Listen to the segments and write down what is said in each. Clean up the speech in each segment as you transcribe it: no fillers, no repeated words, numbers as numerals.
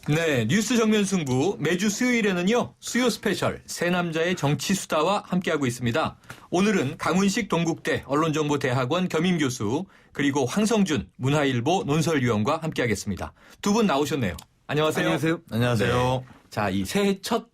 네, 뉴스 정면 승부 매주 수요일에는요. 수요 스페셜 새 남자의 정치 수다와 함께하고 있습니다. 오늘은 강훈식 동국대 언론정보대학원 겸임교수 그리고 황성준 문화일보 논설위원과 함께하겠습니다. 두 분 나오셨네요. 안녕하세요. 안녕하세요. 자, 이 새해 첫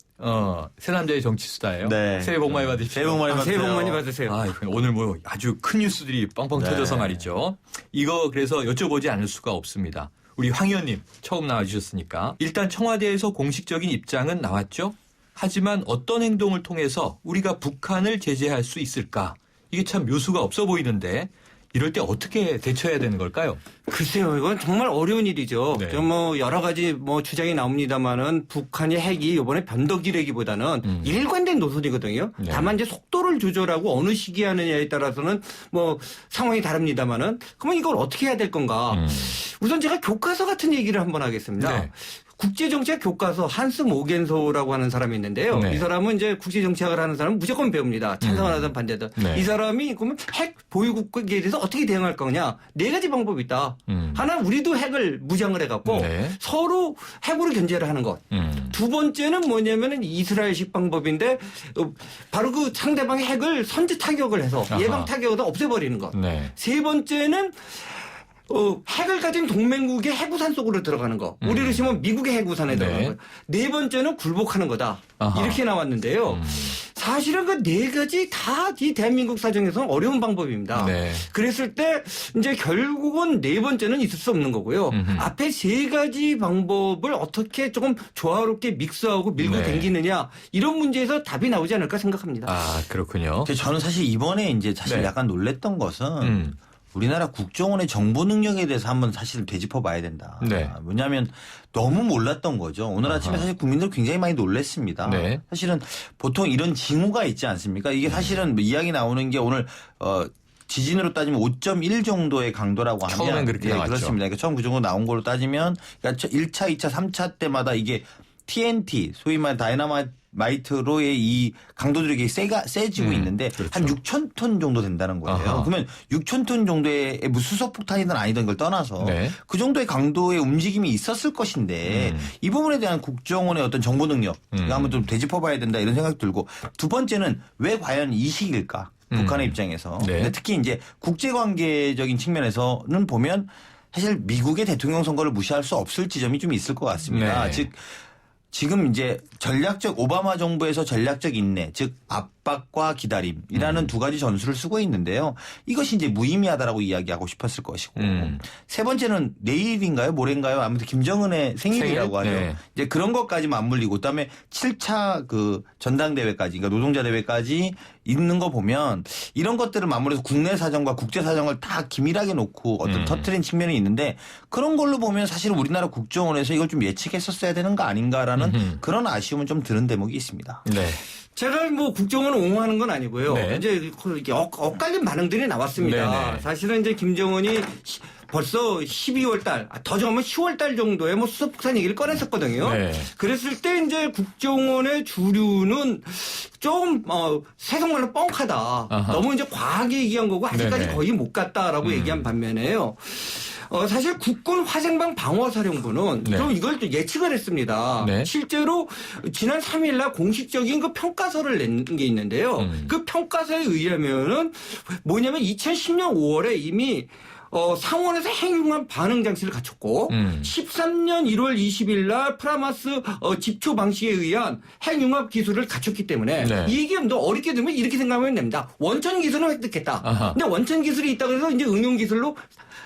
새 남자의 정치 수다예요. 네. 새해 복 많이 받으십시오. 새해 복 많이 받으세요. 새해 복 많이 받으세요. 오늘 뭐 아주 큰 뉴스들이 뻥뻥 네. 터져서 말이죠. 이거 그래서 여쭤보지 않을 수가 없습니다. 우리 황 의원님 처음 나와주셨으니까 일단 청와대에서 공식적인 입장은 나왔죠. 하지만 어떤 행동을 통해서 우리가 북한을 제재할 수 있을까? 이게 참 묘수가 없어 보이는데 이럴 때 어떻게 대처해야 되는 걸까요? 글쎄요, 이건 정말 어려운 일이죠. 네. 좀 뭐 여러 가지 뭐 주장이 나옵니다만은 북한의 핵이 이번에 변덕이라기보다는 일관된 노선이거든요. 네. 다만 이제 속도를 조절하고 어느 시기에 하느냐에 따라서는 뭐 상황이 다릅니다만은 그러면 이걸 어떻게 해야 될 건가? 우선 제가 교과서 같은 얘기를 한번 하겠습니다. 네. 국제정치학 교과서 한스 모겐소라고 하는 사람이 있는데요. 네. 이 사람은 이제 국제정치학을 하는 사람은 무조건 배웁니다. 찬성하든 반대든. 네. 이 사람이 그러면 핵 보유국에 대해서 어떻게 대응할 거냐. 네 가지 방법이 있다. 하나 우리도 핵을 무장을 해갖고 네. 서로 핵으로 견제를 하는 것. 두 번째는 뭐냐면은 이스라엘식 방법인데 바로 그 상대방의 핵을 선제 타격을 해서 아하. 예방 타격을 없애버리는 것. 네. 세 번째는 핵을 가진 동맹국의 해구산 속으로 들어가는 거. 우리로 치면 미국의 해구산에 네. 들어가는 거. 네 번째는 굴복하는 거다. 아하. 이렇게 나왔는데요. 사실은 그 네 가지 다 이 대한민국 사정에서는 어려운 방법입니다. 네. 그랬을 때 이제 결국은 네 번째는 있을 수 없는 거고요. 앞에 세 가지 방법을 어떻게 조금 조화롭게 믹스하고 밀고 네. 당기느냐 이런 문제에서 답이 나오지 않을까 생각합니다. 아, 그렇군요. 근데 저는 사실 이번에 이제 사실 네. 약간 놀랬던 것은 우리나라 국정원의 정보 능력에 대해서 한번 사실 되짚어 봐야 된다. 네. 왜냐하면 너무 몰랐던 거죠. 오늘 아침에 사실 국민들 굉장히 많이 놀랐습니다. 네. 사실은 보통 이런 징후가 있지 않습니까? 이게 사실은 뭐 이야기 나오는 게 오늘 지진으로 따지면 5.1 정도의 강도라고 하면 처음엔 그렇게 나왔죠. 그렇습니다. 그러니까 처음 그 정도 나온 걸로 따지면 그러니까 1차, 2차, 3차 때마다 이게 TNT 소위 말해 다이너마이트로의 이 강도들이 이게 세지고 있는데 그렇죠. 한 6천 톤 정도 된다는 거예요. 아하. 그러면 6천 톤 정도의 뭐 수소 폭탄이든 아니든 걸 떠나서 네. 그 정도의 강도의 움직임이 있었을 것인데 이 부분에 대한 국정원의 어떤 정보 능력 이거 한번 좀 되짚어봐야 된다 이런 생각 들고 두 번째는 왜 과연 이 시기일까? 북한의 입장에서 네. 근데 특히 이제 국제관계적인 측면에서는 보면 사실 미국의 대통령 선거를 무시할 수 없을 지점이 좀 있을 것 같습니다. 네. 즉 지금 이제 전략적 오바마 정부에서 전략적 인내, 즉 압박과 기다림이라는 두 가지 전술을 쓰고 있는데요. 이것이 이제 무의미하다라고 이야기하고 싶었을 것이고 세 번째는 내일인가요, 모레인가요? 아무튼 김정은의 생일이라고 하죠. 생일? 네. 이제 그런 것까지 맞물리고 그다음에 7차 그 전당대회까지, 그러니까 노동자 대회까지 있는 거 보면 이런 것들을 맞물려서 국내 사정과 국제 사정을 다 기밀하게 놓고 어떤 터트린 측면이 있는데 그런 걸로 보면 사실 우리나라 국정원에서 이걸 좀 예측했었어야 되는 거 아닌가라는 그런 아쉬움은 좀 드는 대목이 있습니다. 네. 제가 뭐 국정원을 옹호하는 건 아니고요. 네. 이제 이렇게 엇갈린 반응들이 나왔습니다. 네네. 사실은 이제 김정은이 벌써 12월 달, 더 정하면 10월 달 정도에 뭐 수소폭탄 얘기를 꺼냈었거든요. 네. 그랬을 때 이제 국정원의 주류는 좀, 세속말로 뻥하다. 아하. 너무 이제 과하게 얘기한 거고 아직까지 네네. 거의 못 갔다라고 얘기한 반면에요. 사실 국군 화생방 방어사령부는 네. 좀 이걸 또 예측을 했습니다. 네. 실제로 지난 3일 날 공식적인 그 평가서를 낸 게 있는데요. 그 평가서에 의하면은 뭐냐면 2010년 5월에 이미 상원에서 핵융합 반응 장치를 갖췄고 13년 1월 20일 날 프라마스 집초 방식에 의한 핵융합 기술을 갖췄기 때문에 네. 이 얘기는 너 어렵게 들면 이렇게 생각하면 됩니다. 원천 기술은 획득했다. 아하. 근데 원천 기술이 있다고 해서 이제 응용 기술로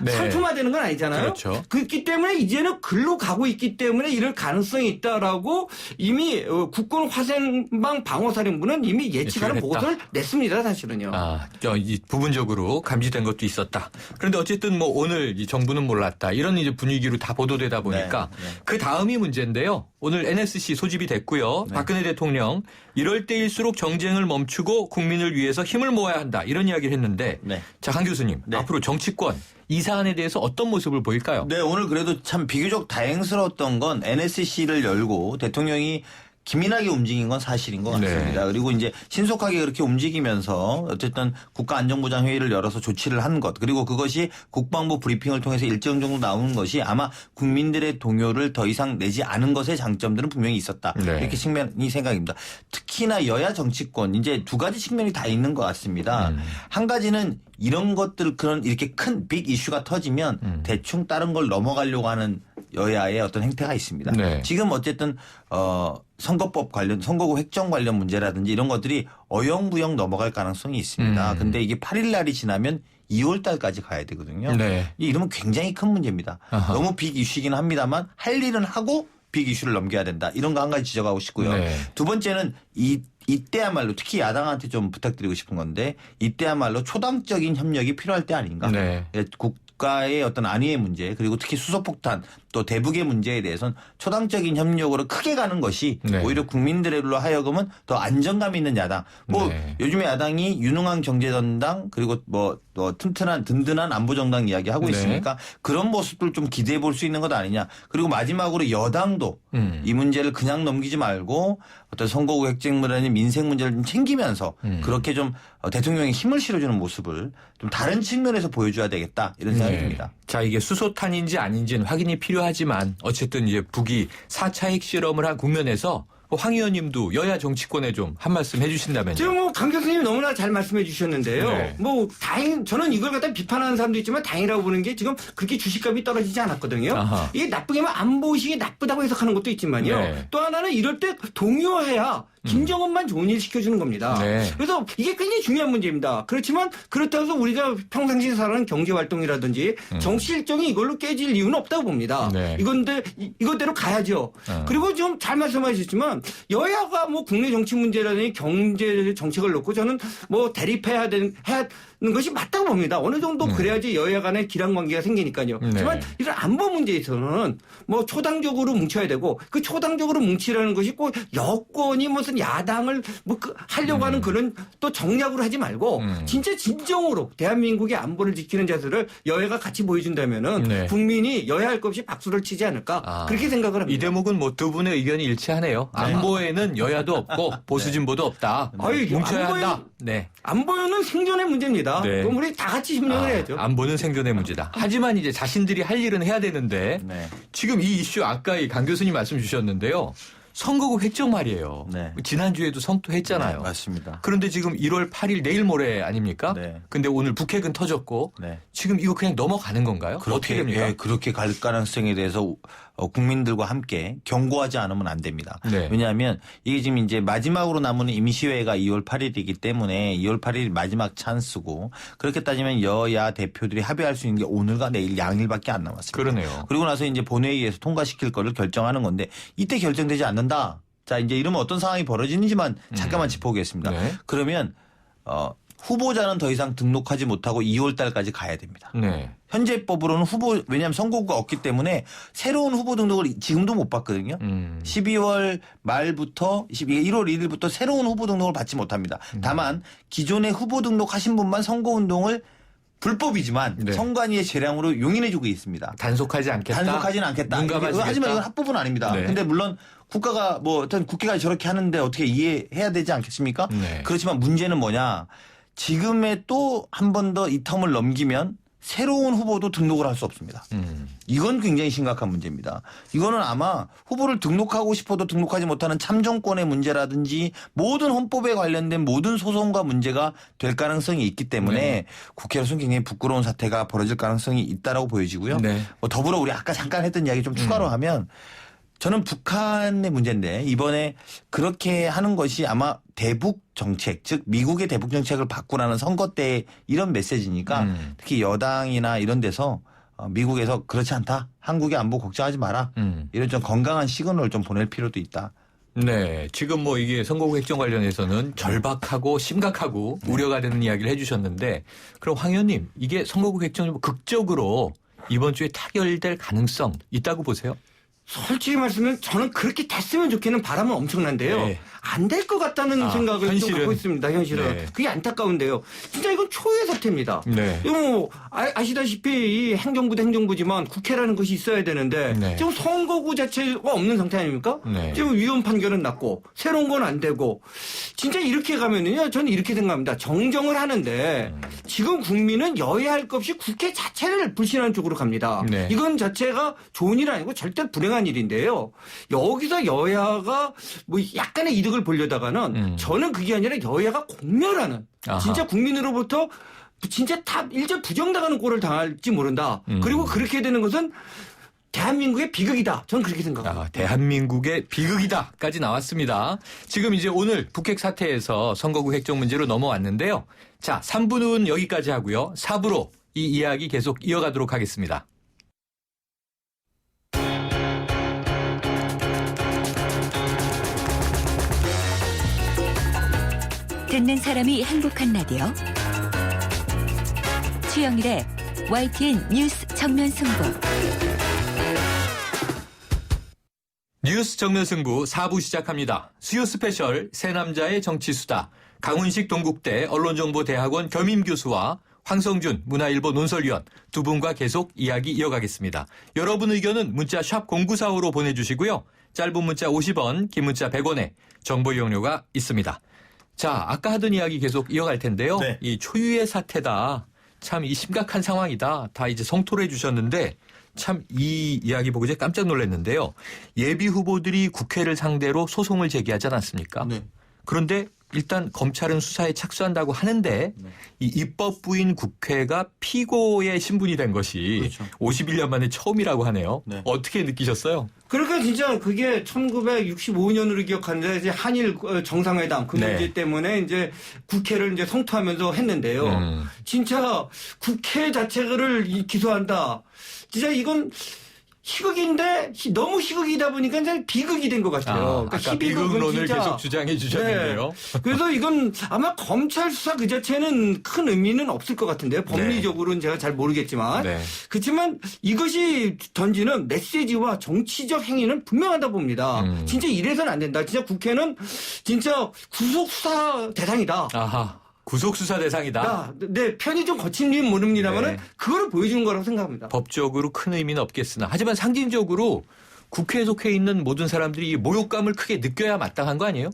네. 상품화되는 건 아니잖아요. 그렇죠. 그렇기 때문에 이제는 글로 가고 있기 때문에 이럴 가능성이 있다라고 이미 국군 화생방 방어사령부는 이미 예측하는 예측을 보고서를 냈습니다. 사실은요. 아, 이 부분적으로 감지된 것도 있었다. 그런데 어쨌든 뭐 오늘 이 정부는 몰랐다. 이런 이제 분위기로 다 보도되다 보니까 네, 네. 그 다음이 문제인데요. 오늘 NSC 소집이 됐고요. 박근혜 대통령 이럴 때일수록 정쟁을 멈추고 국민을 위해서 힘을 모아야 한다. 이런 이야기를 했는데 네. 자, 한 교수님. 네. 앞으로 정치권 이 사안에 대해서 어떤 모습을 보일까요? 네, 오늘 그래도 참 비교적 다행스러웠던 건 NSC를 열고 대통령이 기민하게 움직인 건 사실인 것 같습니다. 그리고 이제 신속하게 그렇게 움직이면서 어쨌든 국가안전보장회의를 열어서 조치를 한 것, 그리고 그것이 국방부 브리핑을 통해서 일정 정도 나오는 것이 아마 국민들의 동요를 더 이상 내지 않은 것의 장점들은 분명히 있었다. 이렇게 측면이 생각입니다. 특히나 여야 정치권 이제 두 가지 측면이 다 있는 것 같습니다. 한 가지는 이런 것들 그런 이렇게 큰 빅 이슈가 터지면 대충 다른 걸 넘어가려고 하는 여야의 어떤 행태가 있습니다. 지금 어쨌든 선거법 관련 선거구 획정 관련 문제라든지 이런 것들이 어영부영 넘어갈 가능성이 있습니다. 근데 이게 8일 날이 지나면 2월 달까지 가야 되거든요. 이러면 굉장히 큰 문제입니다. 너무 빅 이슈이긴 합니다만 할 일은 하고 빅 이슈를 넘겨야 된다. 이런 거 한 가지 지적하고 싶고요. 두 번째는 이때야말로 특히 야당한테 좀 부탁드리고 싶은 건데 이때야말로 초당적인 협력이 필요할 때 아닌가. 국가의 어떤 안위의 문제 그리고 특히 수소폭탄 또 대북의 문제에 대해서는 초당적인 협력으로 크게 가는 것이 오히려 국민들로 하여금은 더 안정감 있는 야당. 요즘에 야당이 유능한 경제전당 그리고 뭐 튼튼한 든든한 안보정당 이야기하고 있으니까 그런 모습들 좀 기대해 볼 수 있는 것 아니냐. 그리고 마지막으로 여당도 이 문제를 그냥 넘기지 말고 어떤 선거구 획정이라는 민생 문제를 좀 챙기면서 그렇게 좀 대통령이 힘을 실어주는 모습을 좀 다른 측면에서 보여줘야 되겠다 이런 생각이 듭니다. 자, 이게 수소탄인지 아닌지는 확인이 필요하지만 어쨌든 이제 북이 4차 핵실험을 한 국면에서 황 의원님도 여야 정치권에 좀 한 말씀 해주신다면요. 지금 뭐 강 교수님 너무나 잘 말씀해 주셨는데요. 뭐 저는 이걸 갖다 비판하는 사람도 있지만 다행이라고 보는 게 지금 그렇게 주식값이 떨어지지 않았거든요. 이게 나쁘게 하면 안보식이 나쁘다고 해석하는 것도 있지만요. 또 하나는 이럴 때 동요해야 김정은만 좋은 일 시켜주는 겁니다. 그래서 이게 굉장히 중요한 문제입니다. 그렇지만 그렇다고 해서 우리가 평상시에 살아가는 경제활동이라든지 정치 일정이 이걸로 깨질 이유는 없다고 봅니다. 이것대로 가야죠. 그리고 좀 잘 말씀하셨지만 여야가 뭐 국내 정치 문제라든지 경제 정책을 놓고 저는 뭐 대립해야 하는 것이 맞다고 봅니다. 어느 정도 그래야지 여야 간의 기란 관계가 생기니까요. 하지만 이런 안보 문제에서는 뭐 초당적으로 뭉쳐야 되고 그 초당적으로 뭉치라는 것이 꼭 여권이 무슨 야당을 뭐 하려고 하는 그런 또 정략으로 하지 말고 진짜 진정으로 대한민국의 안보를 지키는 자세를 여야가 같이 보여준다면은 국민이 여야 할 것 없이 박수를 치지 않을까 그렇게 생각을 합니다. 이 대목은 뭐 두 분의 의견이 일치하네요. 안보에는 여야도 없고 보수 진보도 없다. 뭉쳐야 한다. 안보는 생존의 문제입니다. 그럼 우리 다 같이 협력을 해야죠. 안보는 생존의 문제다. 하지만 이제 자신들이 할 일은 해야 되는데 지금 이 이슈 아까 이 강 교수님 말씀 주셨는데요. 선거구 획정 말이에요. 지난주에도 성토했잖아요. 맞습니다. 그런데 지금 1월 8일 내일 모레 아닙니까? 근데 오늘 북핵은 터졌고 지금 이거 그냥 넘어가는 건가요? 어떻게 됩니까? 그렇게 갈 가능성에 대해서 국민들과 함께 경고하지 않으면 안 됩니다. 왜냐하면 이게 지금 이제 마지막으로 남은 임시회가 2월 8일이기 때문에 2월 8일이 마지막 찬스고 그렇게 따지면 여야 대표들이 합의할 수 있는 게 오늘과 내일 양일밖에 안 남았습니다. 그러네요. 그리고 나서 이제 본회의에서 통과시킬 거를 결정하는 건데 이때 결정되지 않는다. 자 이제 이러면 어떤 상황이 벌어지는지만 잠깐만 짚어보겠습니다. 그러면 후보자는 더 이상 등록하지 못하고 2월 달까지 가야 됩니다. 현재 법으로는 왜냐하면 선거구가 없기 때문에 새로운 후보 등록을 지금도 못 받거든요. 12월 말부터 1월 1일부터 새로운 후보 등록을 받지 못합니다. 다만 기존에 후보 등록하신 분만 선거운동을 불법이지만 선관위의 재량으로 용인해주고 있습니다. 단속하지 않겠다. 단속하지는 않겠다. 하지만 이건 합법은 아닙니다. 근데 물론 국가가 뭐 어떤 국회가 저렇게 하는데 어떻게 이해해야 되지 않겠습니까? 그렇지만 문제는 뭐냐. 지금에 또 한 번 더 이 텀을 넘기면 새로운 후보도 등록을 할 수 없습니다. 이건 굉장히 심각한 문제입니다. 이거는 아마 후보를 등록하고 싶어도 등록하지 못하는 참정권의 문제라든지 모든 헌법에 관련된 모든 소송과 문제가 될 가능성이 있기 때문에 국회로서는 굉장히 부끄러운 사태가 벌어질 가능성이 있다라고 보여지고요. 더불어 우리 아까 잠깐 했던 이야기 좀 추가로 하면 저는 북한의 문제인데 이번에 그렇게 하는 것이 아마 대북 정책, 즉 미국의 대북 정책을 바꾸라는 선거 때 이런 메시지니까 특히 여당이나 이런 데서 미국에서 그렇지 않다. 한국의 안보 걱정하지 마라. 이런 좀 건강한 시그널을 좀 보낼 필요도 있다. 지금 뭐 이게 선거구 획정 관련해서는 절박하고 심각하고 우려가 되는 이야기를 해 주셨는데 그럼 황 의원님 이게 선거구 획정이 극적으로 이번 주에 타결될 가능성 있다고 보세요? 솔직히 말씀하면 저는 그렇게 됐으면 좋겠는 바람은 엄청난데요. 안 될 것 같다는 생각을 좀 현실은? 갖고 있습니다. 현실은. 네. 그게 안타까운데요. 진짜 이건 초유의 사태입니다. 네. 이거 뭐 아시다시피 이 행정부도 행정부지만 국회라는 것이 있어야 되는데 네. 지금 선거구 자체가 없는 상태 아닙니까? 네. 지금 위헌 판결은 났고 새로운 건 안 되고 진짜 이렇게 가면은요 저는 이렇게 생각합니다. 정정을 하는데 지금 국민은 여야할 것 없이 국회 자체를 불신하는 쪽으로 갑니다. 네. 이건 자체가 좋은 일 아니고 절대 불행한 일인데요. 여기서 여야가 뭐 약간의 이득을 보려다가는 저는 그게 아니라 여야가 공멸하는 아하. 진짜 국민으로부터 진짜 다 일제 부정당하는 꼴을 당할지 모른다. 그리고 그렇게 되는 것은 대한민국의 비극이다. 저는 그렇게 생각합니다. 대한민국의 비극이다까지 나왔습니다. 지금 이제 오늘 북핵 사태에서 선거구 획정 문제로 넘어왔는데요. 자, 3부는 여기까지 하고요. 4부로 이 이야기 계속 이어가도록 하겠습니다. 듣는 사람이 행복한 라디오 최영일의 YTN 뉴스 정면 승부. 뉴스 정면 승부 4부 시작합니다. 수요 스페셜 새 남자의 정치수다. 강훈식 동국대 언론정보대학원 겸임교수와 황성준 문화일보 논설위원 두 분과 계속 이야기 이어가겠습니다. 여러분 의견은 문자 샵 0945로 보내주시고요. 짧은 문자 50원, 긴 문자 100원에 정보 이용료가 있습니다. 자, 아까 하던 이야기 계속 이어갈 텐데요. 네. 이 초유의 사태다. 참 이 심각한 상황이다. 다 이제 성토를 해주셨는데 참 이 이야기 보고 이제 깜짝 놀랐는데요. 예비 후보들이 국회를 상대로 소송을 제기하지 않았습니까? 네. 그런데 일단 검찰은 수사에 착수한다고 하는데 이 입법부인 국회가 피고의 신분이 된 것이 그렇죠. 51년 만에 처음이라고 하네요. 네. 어떻게 느끼셨어요? 그러니까 진짜 그게 1965년으로 기억하는데 이제 한일 정상회담 그 네. 문제 때문에 이제 국회를 이제 성토하면서 했는데요. 진짜 국회 자체를 기소한다. 진짜 이건 희극인데 너무 희극이다 보니까 이제 비극이 된 것 같아요. 그러니까 아까 비극론을 진짜 계속 주장해 주셨는데요. 네. 그래서 이건 아마 검찰 수사 그 자체는 큰 의미는 없을 것 같은데요. 법리적으로는 제가 잘 모르겠지만. 네. 그렇지만 이것이 던지는 메시지와 정치적 행위는 분명하다 봅니다. 진짜 이래서는 안 된다. 진짜 국회는 진짜 구속수사 대상이다. 아하. 구속수사 대상이다. 네, 편이 좀 거친지는 모릅니다만은 네. 그거를 보여주는 거라고 생각합니다. 법적으로 큰 의미는 없겠으나 하지만 상징적으로 국회에 속해 있는 모든 사람들이 이 모욕감을 크게 느껴야 마땅한 거 아니에요?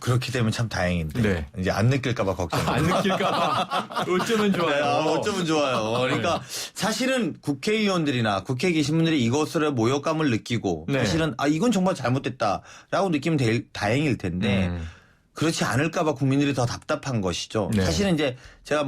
그렇게 되면 참 다행인데 네. 이제 안 느낄까봐 걱정. 안 느낄까 봐. 어쩌면 좋아요. 어쩌면 좋아요. 그러니까 사실은 국회의원들이나 국회에 계신 분들이 이것을 모욕감을 느끼고 네. 사실은 이건 정말 잘못됐다라고 느끼면 다행일 텐데 그렇지 않을까봐 국민들이 더 답답한 것이죠. 네. 사실은 이제 제가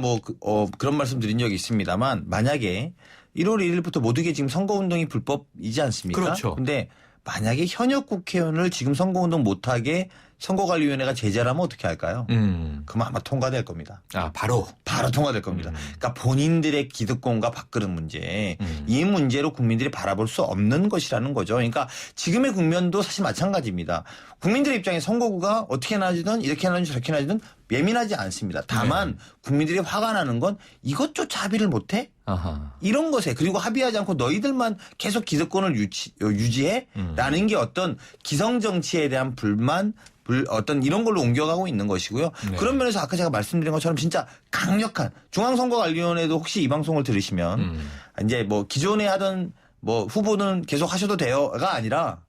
그런 말씀 드린 적이 있습니다만 만약에 1월 1일부터 모두게 지금 선거운동이 불법이지 않습니까? 그렇죠. 근데 만약에 현역 국회의원을 지금 선거운동 못하게 선거관리위원회가 제재를 하면 어떻게 할까요? 그럼 아마 통과될 겁니다. 바로. 바로 통과될 겁니다. 그러니까 본인들의 기득권과 밥그릇 문제, 이 문제로 국민들이 바라볼 수 없는 것이라는 거죠. 그러니까 지금의 국면도 사실 마찬가지입니다. 국민들의 입장에 선거구가 어떻게 나지든 이렇게 나지든 저렇게 나지든 예민하지 않습니다. 다만 국민들이 화가 나는 건 이것조차 합의를 못해? 아하. 이런 것에 그리고 합의하지 않고 너희들만 계속 기득권을 유지해? 라는 게 어떤 기성정치에 대한 불만 어떤 이런 걸로 옮겨가고 있는 것이고요. 네. 그런 면에서 아까 제가 말씀드린 것처럼 진짜 강력한 중앙선거관리위원회도 혹시 이 방송을 들으시면 이제 뭐 기존에 하던 뭐 후보는 계속 하셔도 돼요가 아니라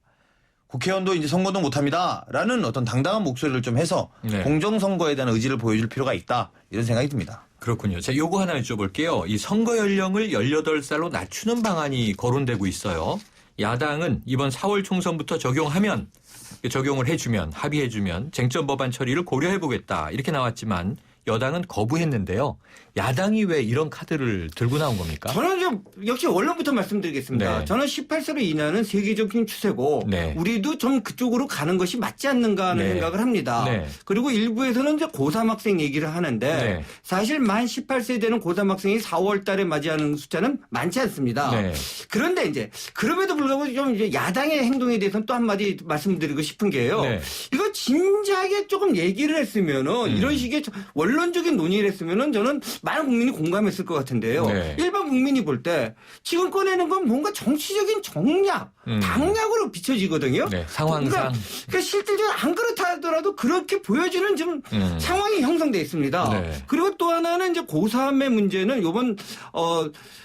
국회의원도 이제 선거도 못합니다라는 어떤 당당한 목소리를 좀 해서 네. 공정선거에 대한 의지를 보여줄 필요가 있다 이런 생각이 듭니다. 그렇군요. 자, 요거 하나 여쭤볼게요. 이 선거 연령을 18살로 낮추는 방안이 거론되고 있어요. 야당은 이번 4월 총선부터 적용을 해주면 합의해주면 쟁점 법안 처리를 고려해보겠다 이렇게 나왔지만 여당은 거부했는데요. 야당이 왜 이런 카드를 들고 나온 겁니까? 저는 좀 역시 원론부터 말씀드리겠습니다. 네. 저는 18세로 이내는 세계적인 추세고 네. 우리도 좀 그쪽으로 가는 것이 맞지 않는가 하는 네. 생각을 합니다. 네. 그리고 일부에서는 이제 고3 학생 얘기를 하는데 네. 사실 만 18세 되는 고3 학생이 4월 달에 맞이하는 숫자는 많지 않습니다. 네. 그런데 이제 그럼에도 불구하고 좀 이제 야당의 행동에 대해서는 또 한마디 말씀드리고 싶은 게요. 네. 이거 진지하게 조금 얘기를 했으면은 이런 식의 원론적인 논의를 했으면은 저는 많은 국민이 공감했을 것 같은데요. 네. 일반 국민이 볼 때 지금 꺼내는 건 뭔가 정치적인 정략, 당략으로 비춰지거든요. 네, 상황상. 그러니까 실질적으로 안 그렇다 하더라도 그렇게 보여지는 좀 상황이 형성돼 있습니다. 네. 그리고 또 하나는 이제 고3의 문제는 요번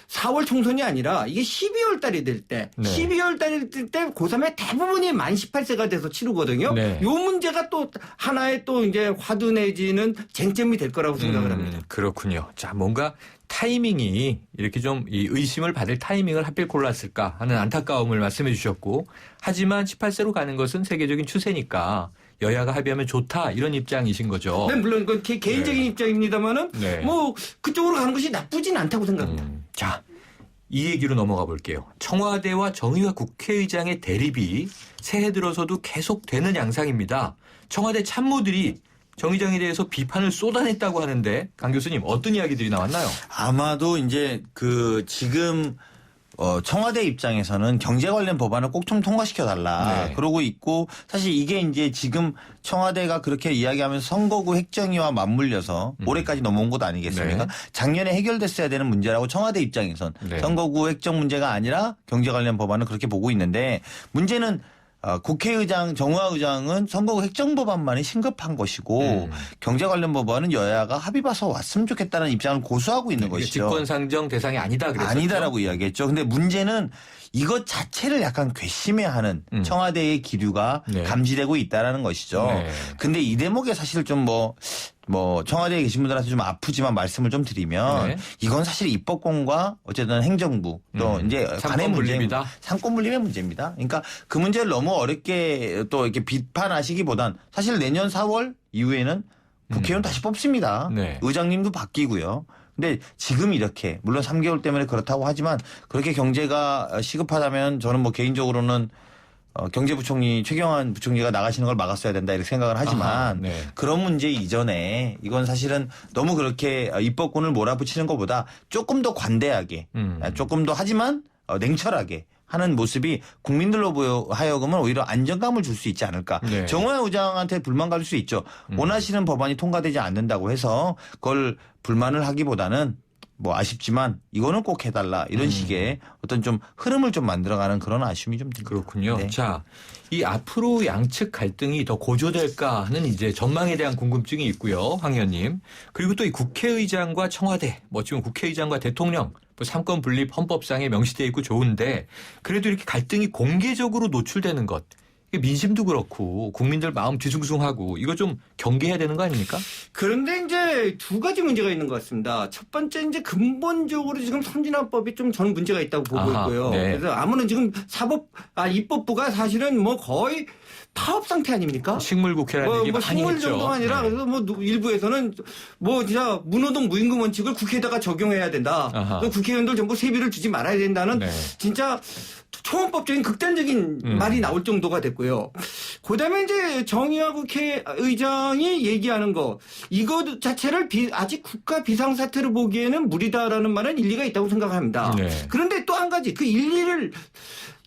4월 총선이 아니라 이게 12월 달이 될 때, 네. 12월 달이 될 때 고3의 대부분이 만 18세가 돼서 치르거든요. 네. 요 문제가 또 하나의 또 이제 화두 내지는 쟁점이 될 거라고 생각을 합니다. 그렇군요. 자, 뭔가 타이밍이 이렇게 좀 이 의심을 받을 타이밍을 하필 골랐을까 하는 안타까움을 말씀해 주셨고, 하지만 18세로 가는 것은 세계적인 추세니까 여야가 합의하면 좋다 이런 입장이신 거죠. 네, 물론 그건 개인적인 입장입니다만은 네. 뭐 그쪽으로 가는 것이 나쁘진 않다고 생각합니다. 자, 이 얘기로 넘어가 볼게요. 청와대와 정의와 국회의장의 대립이 새해 들어서도 계속되는 양상입니다. 청와대 참모들이 정 의장에 대해서 비판을 쏟아냈다고 하는데 강 교수님 어떤 이야기들이 나왔나요? 아마도 이제 지금 청와대 입장에서는 경제 관련 법안을 꼭 좀 통과시켜 달라. 네. 그러고 있고 사실 이게 이제 지금 청와대가 그렇게 이야기하면서 선거구 획정위와 맞물려서 올해까지 넘어온 것 아니겠습니까? 네. 작년에 해결됐어야 되는 문제라고 청와대 입장에선 네. 선거구 획정 문제가 아니라 경제 관련 법안을 그렇게 보고 있는데 문제는 국회의장, 정의화 의장은 선거구 획정 법안만이 심각한 것이고 경제 관련 법안은 여야가 합의 봐서 왔으면 좋겠다는 입장을 고수하고 있는 것이죠. 직권상정 대상이 아니다 그랬었죠. 아니다라고 이야기했죠. 근데 문제는 이것 자체를 약간 괘씸해하는 청와대의 기류가 네. 감지되고 있다라는 것이죠. 네. 근데 이 대목에 사실 좀 청와대에 계신 분들한테 좀 아프지만 말씀을 좀 드리면 네. 이건 사실 입법권과 어쨌든 행정부 또 이제 간의 문제입니다. 분립이다. 상권 분립의 문제입니다. 그러니까 그 문제를 너무 어렵게 또 이렇게 비판하시기보단 사실 내년 4월 이후에는 국회의원 다시 뽑습니다. 네. 의장님도 바뀌고요. 근데 지금 이렇게 물론 3개월 때문에 그렇다고 하지만 그렇게 경제가 시급하다면 저는 뭐 개인적으로는 경제부총리 최경환 부총리가 나가시는 걸 막았어야 된다 이렇게 생각을 하지만 아하, 네. 그런 문제 이전에 이건 사실은 너무 그렇게 입법권을 몰아붙이는 것보다 조금 더 관대하게 조금 더 하지만 냉철하게 하는 모습이 국민들로 하여금은 오히려 안정감을 줄 수 있지 않을까. 네. 정호영 의장한테 불만 가질 수 있죠. 원하시는 법안이 통과되지 않는다고 해서 그걸 불만을 하기보다는 뭐 아쉽지만 이거는 꼭 해달라 이런 식의 어떤 좀 흐름을 좀 만들어가는 그런 아쉬움이 좀 듭니다. 그렇군요. 네. 자, 이 앞으로 양측 갈등이 더 고조될까 하는 이제 전망에 대한 궁금증이 있고요. 황 의원님. 그리고 또 이 국회의장과 청와대, 지금 국회의장과 대통령, 삼권 분립 헌법상에 명시되어 있고 좋은데 그래도 이렇게 갈등이 공개적으로 노출되는 것. 이게 민심도 그렇고 국민들 마음 뒤숭숭하고 이거 좀 경계해야 되는 거 아닙니까? 그런데 이제 두 가지 문제가 있는 것 같습니다. 첫 번째 이제 근본적으로 지금 선진화법이 좀 저는 문제가 있다고 보고 아하, 있고요. 네. 그래서 아무런 지금 입법부가 사실은 뭐 거의 파업 상태 아닙니까? 식물국회라는 얘기 많이 식물 했죠. 정도가 아니라 네. 그래서 일부에서는 진짜 무노동 무임금 원칙을 국회에다가 적용해야 된다. 아하. 국회의원들 전부 세비를 주지 말아야 된다는 네. 진짜 초원법적인 극단적인 말이 나올 정도가 됐고요. 그다음에 이제 정의화 국회의장이 얘기하는 거 이거 자체를 아직 국가 비상사태로 보기에는 무리다라는 말은 일리가 있다고 생각합니다. 네. 그런데 또 한 가지 그 일리를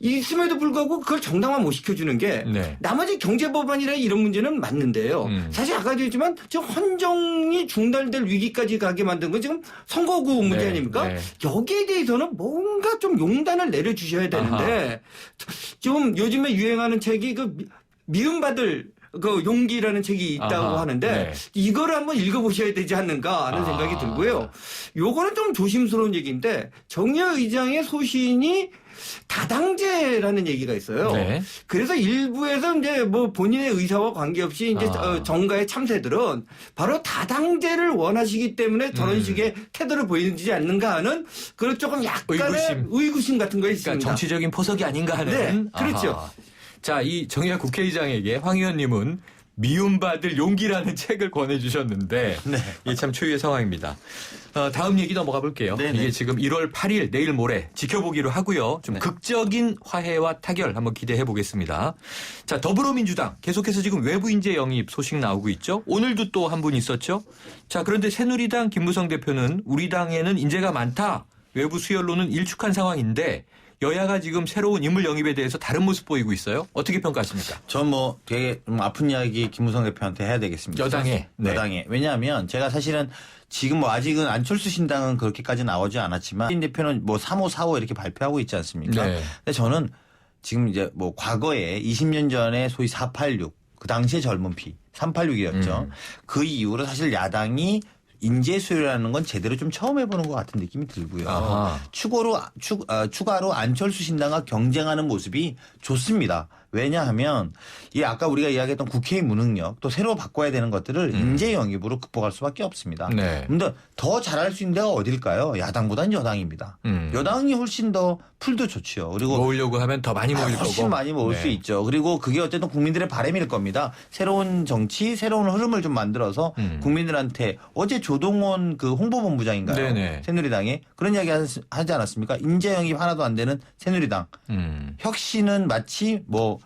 있음에도 불구하고 그걸 정당화 못 시켜주는 게 네. 나머지 경제법안이나 이런 문제는 맞는데요. 사실 아까도 했지만 지금 헌정이 중단될 위기까지 가게 만든 건 지금 선거구 문제 네, 아닙니까? 네. 여기에 대해서는 뭔가 좀 용단을 내려주셔야 되는데 좀 요즘에 유행하는 책이 미움받을 용기라는 책이 있다고 아하, 하는데 네. 이거를 한번 읽어보셔야 되지 않는가 하는 생각이 들고요. 요거는 좀 조심스러운 얘기인데 정의화 의장의 소신이 다당제라는 얘기가 있어요. 네. 그래서 일부에서 이제 본인의 의사와 관계없이 이제 정가의 참새들은 바로 다당제를 원하시기 때문에 저런 식의 태도를 보이지 않는가 하는 그런 조금 약간의 의구심 같은 거 있습니다. 그러니까 정치적인 포석이 아닌가 하는. 네, 그렇죠. 아하. 자, 이 정의화 국회의장에게 황 의원님은 미움받을 용기라는 책을 권해주셨는데 네. 이게 참 초유의 상황입니다. 다음 얘기 넘어가 볼게요. 네네. 이게 지금 1월 8일 내일 모레 지켜보기로 하고요. 좀 네. 극적인 화해와 타결 한번 기대해 보겠습니다. 자, 더불어민주당 계속해서 지금 외부 인재 영입 소식 나오고 있죠. 오늘도 또 한 분 있었죠. 자, 그런데 새누리당 김무성 대표는 우리 당에는 인재가 많다. 외부 수혈로는 일축한 상황인데 여야가 지금 새로운 인물 영입에 대해서 다른 모습 보이고 있어요. 어떻게 평가하십니까? 전 뭐 되게 좀 아픈 이야기 김무성 대표한테 해야 되겠습니다. 여당에. 네. 여당에. 왜냐하면 제가 사실은 지금 뭐 아직은 안철수 신당은 그렇게까지 나오지 않았지만 인 대표는 뭐 3호, 4호 이렇게 발표하고 있지 않습니까? 네. 근데 저는 지금 이제 뭐 과거에 20년 전에 소위 486 그 당시에 젊은 피 386이었죠. 그 이후로 사실 야당이 인재 수요라는 건 제대로 좀 처음 해보는 것 같은 느낌이 들고요. 아하. 추가로 안철수 신당과 경쟁하는 모습이 좋습니다. 왜냐하면 이 아까 우리가 이야기했던 국회의 무능력 또 새로 바꿔야 되는 것들을 인재 영입으로 극복할 수밖에 없습니다. 네. 그런데 더 잘할 수 있는 데가 어딜까요? 야당보다는 여당입니다. 여당이 훨씬 더 풀도 좋지요. 그리고 모으려고 하면 더 많이 모일 거고. 훨씬 많이 모을 네. 수 있죠. 그리고 그게 어쨌든 국민들의 바람일 겁니다. 새로운 정치, 새로운 흐름을 좀 만들어서 국민들한테 어제 조동원 그 홍보본부장인가요? 네네. 새누리당에 그런 이야기 하지 않았습니까? 인재 영입 하나도 안 되는 새누리당. 혁신은 마치 뭐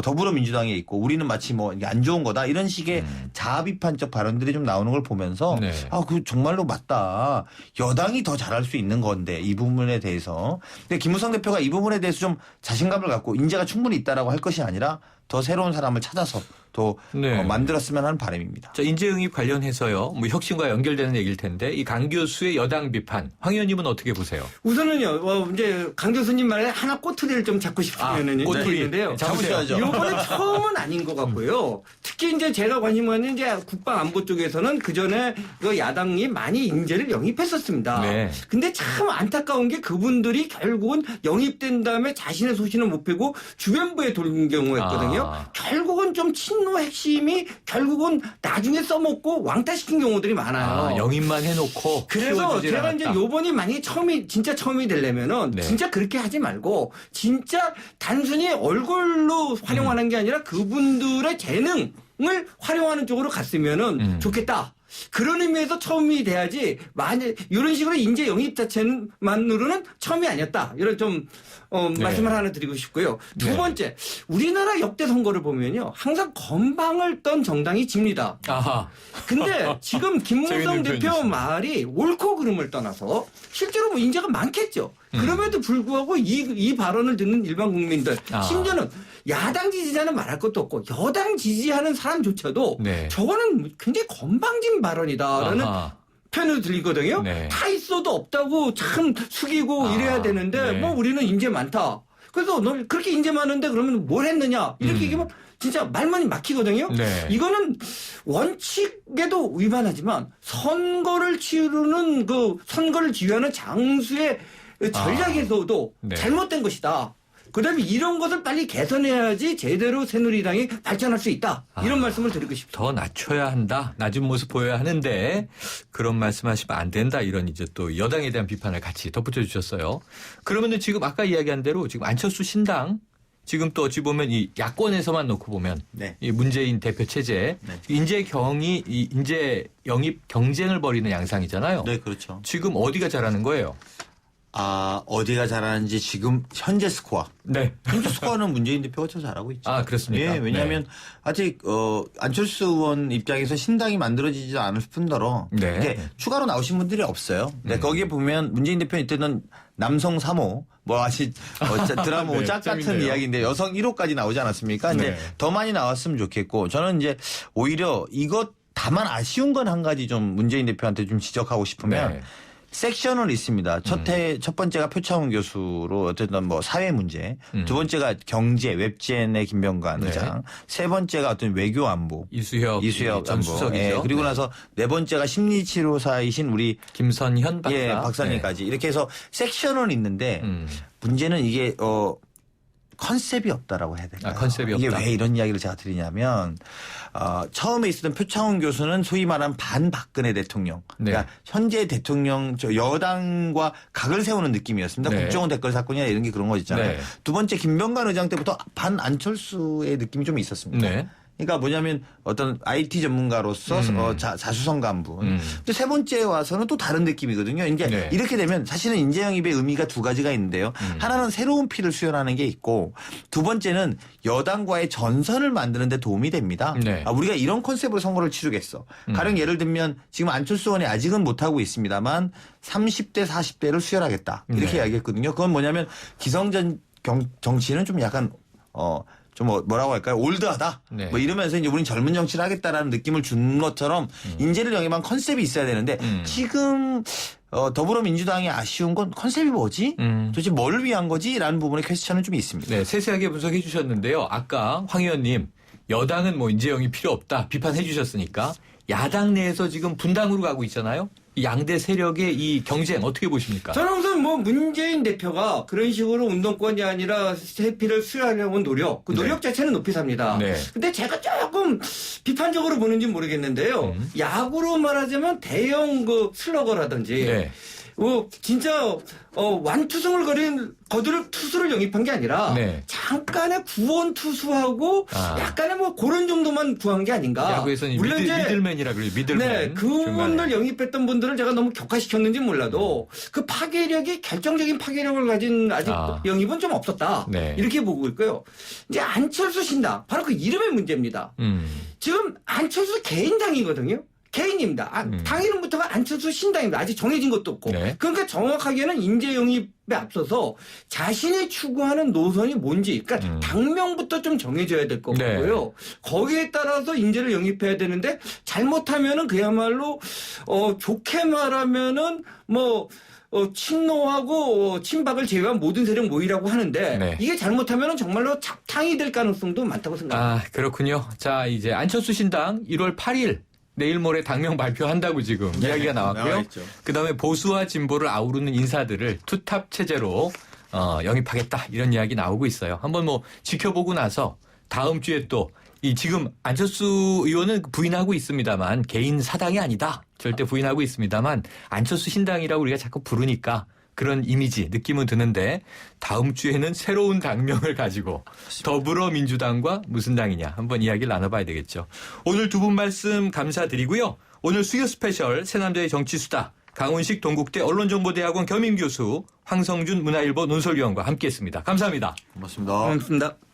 더불어민주당에 있고 우리는 마치 뭐 이게 안 좋은 거다 이런 식의 자아 비판적 발언들이 좀 나오는 걸 보면서 네. 그 정말로 맞다. 여당이 더 잘할 수 있는 건데 이 부분에 대해서. 근데 김무성 대표가 이 부분에 대해서 좀 자신감을 갖고 인재가 충분히 있다라고 할 것이 아니라 더 새로운 사람을 찾아서 또 네. 만들었으면 하는 바람입니다. 자, 인재 영입 관련해서요. 뭐 혁신과 연결되는 얘기일 텐데 이 강 교수의 여당 비판 황 의원님은 어떻게 보세요? 우선은요, 이제 강 교수님 말에 하나 꼬투리를 좀 잡고 싶으면은 꼬투리. 있는데요. 잡으셔야죠. 이번에 처음은 아닌 것 같고요. 특히 이제 제가 관심 갖는 이제 국방 안보 쪽에서는 그 전에 그 야당이 많이 인재를 영입했었습니다. 네. 근데 참 안타까운 게 그분들이 결국은 영입된 다음에 자신의 소신을 못 펴고 주변부에 돌린 경우였거든요. 결국은 좀 친노 핵심이 결국은 나중에 써먹고 왕따시킨 경우들이 많아요. 영입만 해놓고 그래서 키워주질 제가 이제 않았다. 요번이 만약에 진짜 처음이 되려면은 네. 진짜 그렇게 하지 말고 진짜 단순히 얼굴로 활용하는 게 아니라 그분들의 재능을 활용하는 쪽으로 갔으면은 좋겠다. 그런 의미에서 처음이 돼야지 만약 이런 식으로 인재 영입 자체만으로는 처음이 아니었다. 이런 좀 네. 말씀을 하나 드리고 싶고요. 두 네. 번째, 우리나라 역대 선거를 보면요. 항상 건방을 떤 정당이 집니다. 아하. 근데 지금 김무성 재밌는 대표 표현이시네. 말이 옳고 그름을 떠나서 실제로 뭐 인재가 많겠죠. 그럼에도 불구하고 이 발언을 듣는 일반 국민들 심지어는 야당 지지자는 말할 것도 없고 여당 지지하는 사람조차도 네. 저거는 굉장히 건방진 발언이다라는 아하. 편을 들리거든요. 네. 다 있어도 없다고 참 숙이고 이래야 되는데 네. 뭐 우리는 인재 많다. 그래서 너 그렇게 인재 많은데 그러면 뭘 했느냐 이렇게 얘기하면 진짜 말만이 막히거든요. 네. 이거는 원칙에도 위반하지만 선거를 치르는 선거를 지휘하는 장수의 전략에서도 네. 잘못된 것이다. 그다음에 이런 것을 빨리 개선해야지 제대로 새누리당이 발전할 수 있다. 이런 말씀을 드리고 싶습니다. 더 낮춰야 한다. 낮은 모습 보여야 하는데 그런 말씀하시면 안 된다. 이런 이제 또 여당에 대한 비판을 같이 덧붙여 주셨어요. 그러면은 지금 아까 이야기한 대로 지금 안철수 신당 지금 또 어찌 보면 이 야권에서만 놓고 보면 네. 이 문재인 대표 체제 네. 인재 영입 경쟁을 벌이는 양상이잖아요. 네, 그렇죠. 지금 어디가 잘하는 거예요? 어디가 잘하는지 지금 현재 스코어. 네. 현재 스코어는 문재인 대표가 더 잘하고 있죠. 그렇습니까? 예, 왜냐하면 아직 안철수 의원 입장에서 신당이 만들어지지 않을 뿐더러 네. 이게 추가로 나오신 분들이 없어요. 근데 거기에 보면 문재인 대표 이때는 남성 3호 뭐 아직 드라마 네, 짝 같은 재밌네요. 이야기인데 여성 1호까지 나오지 않았습니까? 근데 네. 더 많이 나왔으면 좋겠고 저는 이제 오히려 이것 다만 아쉬운 건 한 가지 좀 문재인 대표한테 좀 지적하고 싶으면 네. 섹션은 있습니다. 첫 번째가 표창원 교수로 어쨌든 뭐 사회 문제, 두 번째가 경제 웹젠의 김병관 네. 의장, 세 번째가 어떤 외교 안보, 이수혁 전 안보. 수석이죠. 예, 그리고 나서 네 번째가 심리치료사이신 우리 김선현 박사. 예, 박사님까지 이렇게 해서 섹션은 있는데 네. 문제는 이게 컨셉이 없다라고 해야 될까요? 컨셉이 이게 없다. 왜 이런 이야기를 제가 드리냐면 처음에 있었던 표창원 교수는 소위 말하는 반박근혜 대통령. 네. 그러니까 현재 대통령 여당과 각을 세우는 느낌이었습니다. 네. 국정원 댓글 사건이나 이런 게 그런 거 있잖아요. 네. 두 번째 김병관 의장 때부터 반 안철수의 느낌이 좀 있었습니다. 네. 그러니까 뭐냐면 어떤 IT 전문가로서 자수성 간부. 근데 세 번째 와서는 또 다른 느낌이거든요. 이제 네. 이렇게 되면 사실은 인재 영입의 의미가 두 가지가 있는데요. 하나는 새로운 피를 수혈하는 게 있고 두 번째는 여당과의 전선을 만드는 데 도움이 됩니다. 네. 네. 우리가 이런 컨셉으로 선거를 치르겠어. 가령 예를 들면 지금 안철수 의원이 아직은 못하고 있습니다만 30대 40대를 수혈하겠다. 이렇게 네. 이야기했거든요. 그건 뭐냐면 기성전 정치는 좀 약간 좀 뭐라고 할까요? 올드하다. 네. 뭐 이러면서 이제 우린 젊은 정치를 하겠다라는 느낌을 준 것처럼 인재를 영입한 컨셉이 있어야 되는데 지금 더불어민주당이 아쉬운 건 컨셉이 뭐지? 도대체 뭘 위한 거지? 라는 부분에 퀘스천은 좀 있습니다. 네, 세세하게 분석해 주셨는데요. 아까 황 의원님 여당은 뭐 인재 영입 필요 없다 비판해 주셨으니까 야당 내에서 지금 분당으로 가고 있잖아요. 이 양대 세력의 이 경쟁 어떻게 보십니까? 저는 우선 뭐 문재인 대표가 그런 식으로 운동권이 아니라 세피를 수여하려는 노력, 그 노력 자체는 높이 삽니다. 네. 근데 제가 조금 비판적으로 보는지 모르겠는데요. 야구로 말하자면 대형 그 슬러거라든지 네. 진짜 완투승을 거두를 투수를 영입한 게 아니라 네. 잠깐의 구원 투수하고 약간의 뭐 그런 정도만 구한 게 아닌가. 야구에서는 물론 이제 미들맨이라 그래요. 미들맨. 네, 그분들 중간에. 영입했던 분들을 제가 너무 격화시켰는지 몰라도 그 파괴력이 결정적인 파괴력을 가진 아직 영입은 좀 없었다. 네. 이렇게 보고 있고요. 이제 안철수 신당 바로 그 이름의 문제입니다. 지금 안철수 개인당이거든요. 개인입니다. 당 이름부터가 안철수 신당입니다. 아직 정해진 것도 없고. 네. 그러니까 정확하게는 인재 영입에 앞서서 자신이 추구하는 노선이 뭔지, 그러니까 당명부터 좀 정해져야 될 것 네. 같고요. 거기에 따라서 인재를 영입해야 되는데 잘못하면은 그야말로 좋게 말하면은 친노하고 친박을 제외한 모든 세력 모이라고 하는데 네. 이게 잘못하면은 정말로 작탕이 될 가능성도 많다고 생각합니다. 그렇군요. 자, 이제 안철수 신당 1월 8일 내일 모레 당명 발표한다고 지금 이야기가 나왔고요. 나와있죠. 그다음에 보수와 진보를 아우르는 인사들을 투탑 체제로 영입하겠다 이런 이야기 나오고 있어요. 한번 뭐 지켜보고 나서 다음 주에 또 이 지금 안철수 의원은 부인하고 있습니다만 개인 사당이 아니다. 절대 부인하고 있습니다만 안철수 신당이라고 우리가 자꾸 부르니까 그런 이미지, 느낌은 드는데 다음 주에는 새로운 당명을 가지고 더불어민주당과 무슨 당이냐 한번 이야기를 나눠봐야 되겠죠. 오늘 두 분 말씀 감사드리고요. 오늘 수요 스페셜 새남자의 정치수다 강훈식 동국대 언론정보대학원 겸임교수 황성준 문화일보 논설위원과 함께했습니다. 감사합니다. 고맙습니다. 고맙습니다.